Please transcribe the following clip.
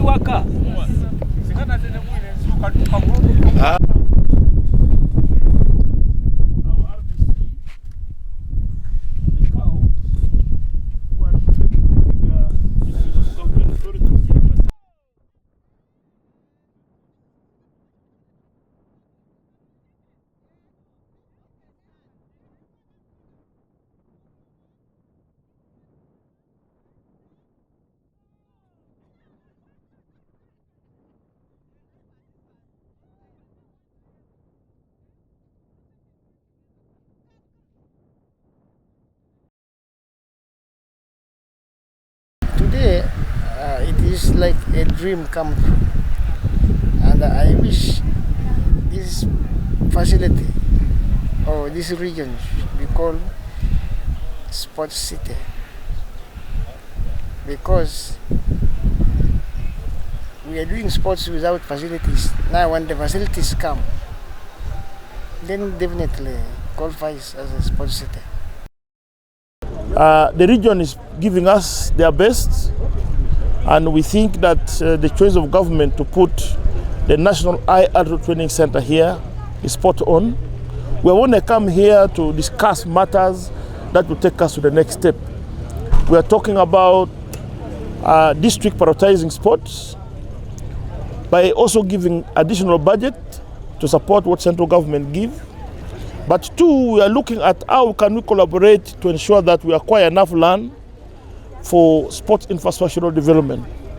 waka. Today, it is like a dream come true, and I wish this facility or this region should be called Sports City, because we are doing sports without facilities. Now when the facilities come, then definitely qualifies as a sports city. The region is giving us their best, and we think that the choice of government to put the National Eye Adult Training Center here is spot on. We want to come here to discuss matters that will take us to the next step. We are talking about district prioritizing sports by also giving additional budget to support what central government give. But two, we are looking at how can we collaborate to ensure that we acquire enough land for sports infrastructural development.